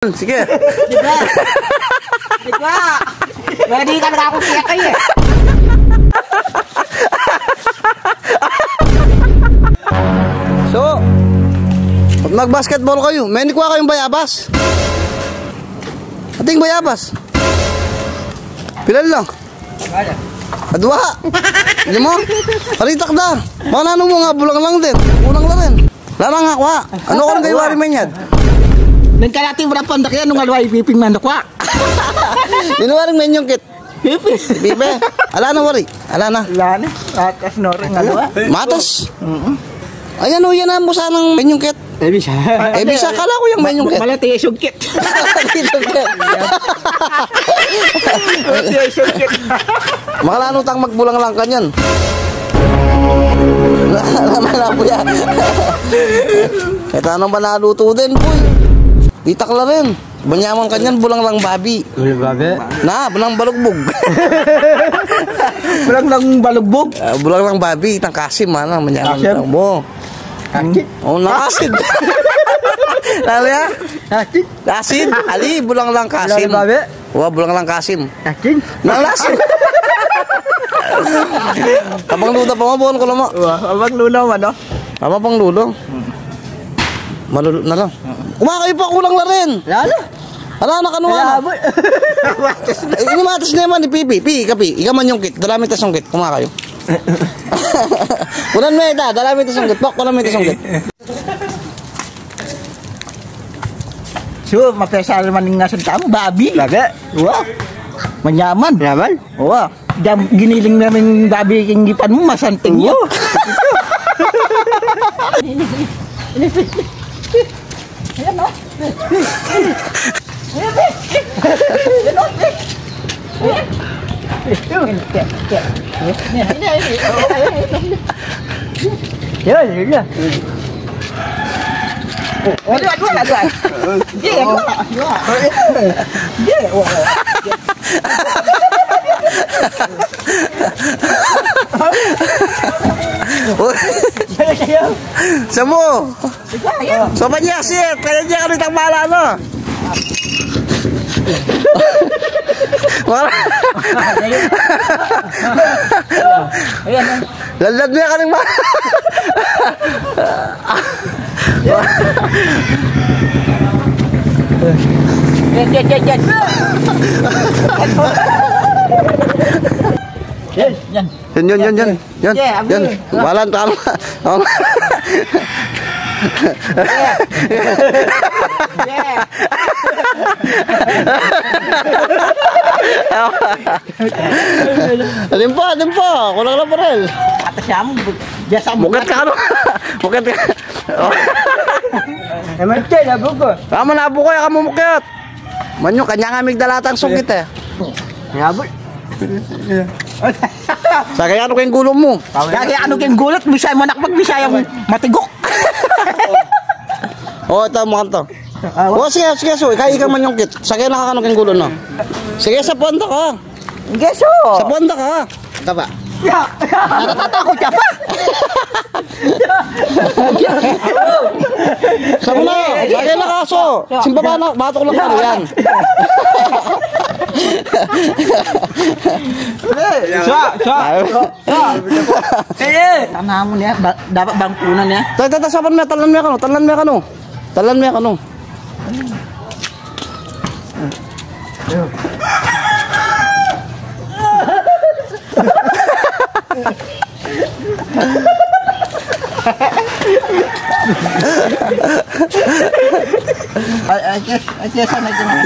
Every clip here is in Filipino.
Sige. Diba? Diba? Pwede ka na ako siya kayo. So, pag mag-basketball kayo, may nikuha kayong bayabas. Ating bayabas. Pilal lang. Adwa. Hindi mo? Palitak na. Manano mo nga, bulang lang din. Bulang lang rin. Larang nga kwa. Ano ko lang kayo wari man yan? Nagkalati mo na pandak yan nung alwa ipiping mandakwa. Dinuwaring men yung kit. Pipi. Pipe. Ala na wari. Ala na. Ala na. Atas noring alwa. Matas. Ayan o, yan mo sanang men yung kit. Bisa. Bisa, kala ko yung men yung kit. Malati yung sugkit. Malati yung sugkit. Makalanutang magbulang lang kanyan. Naman na po yan. Ito anong ba naluto din po eh. Itak la rin. Banyaman kanyan, bulang lang babi. Bulang babi? Na, bulang balugbog. Bulang lang balugbog? Bulang lang babi, itang kasim mana. Banyaman lang mo. Kasit? Oo, nakasid. Lalo ya? Kasit? Kasid. Ali, bulang lang kasim. Bulang babi? Wah, bulang lang kasim. Kasit? Nalasin. Abang luda pa mo, buwan ko lang mo. Abang lulo mo, no? Ama pang lulo. Malulot na lang. Kumakayo pa, kulang na rin. Lalo? Ala, nakanuha na. Ini matas na naman, Pipi. Kapi. Ikaw man yung kit. Dalami tas yung kit. Kumakayo. Kunan mo ita. Dalami tas yung kit. Pok, kunan mo tas yung kit. So, mapesa naman yung nasa tamo. Babi. Babi? Wow. Manyaman. Manyaman? Oo. Giniling namin yung babi yung gipan mo. Masanting yun. Ayan o. Ayan Samo. Sobat niya sir, kaya niya kami tang bala no. Wala. Lalad niya kaning bala. Yan. Balan tama. Alin po. Kulang lang parel. Atas siya mo. Mukat ka ano? Mukat ka. Eman siya, nabog ko. Kamu nabo ko, kamu mukit. Manyo, kanya nga migdalatang sungkit eh. Nabog. Sa kaya ano kayong gulo mo? Kaya ano kayong gulot, bisaya mo nakpag, bisaya mo matigok. Oo, ito mo kanto. Oo, sige, so, kaya ikaw man yung kit. Sa kaya nakakano kayong gulo no? Sige, sa ponda ka. Geso. Sa ponda ka. Ito ba? Natatakot ka pa. Sa muna, sa kaya nakaso. Simba ba na, batok lang ka yan. Tanahan mo niya, dapat bangkunan niya. Saban mo, talan mo ka no.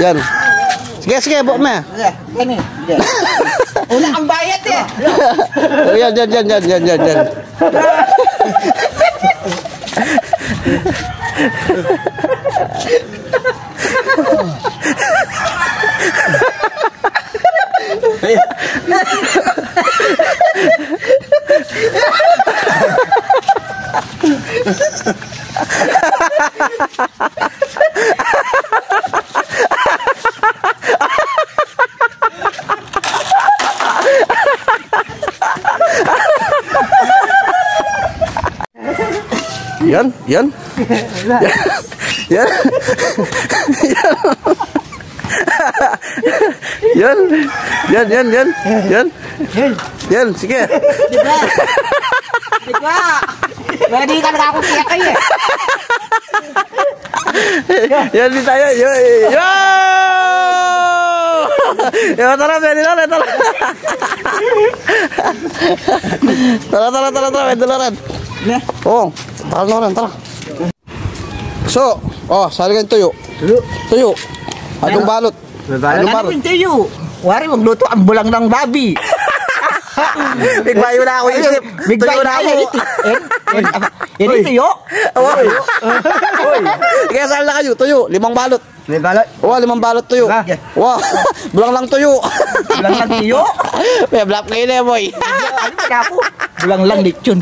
Yan. Sige, buok mo. Gani. Una ang bayad eh. Yan. Yan. Yan. Yan, sige. Diba? Hindi ka nakakukiya kayo eh. Yan din tayo. Yo! Yo, tara, pwede na rin, tara. Tara, pwede na rin. Oo, tara na rin, tara. So, sali kayo tuyo. Tuyo. Anong balot? Ano namin tuyo? Wari, magluto ang bulang ng babi. Bigbayo na ako isip. Tuyo na ako. Ini tuyo? Kaya saan na kayo? Tuyo, 5 balot. 5 balot? Oo, 5 balot tuyo. Wow, bulang lang tuyo. Bulang lang tuyo? May black kayo na, boy. Ano ka po? Bulang lang lechon.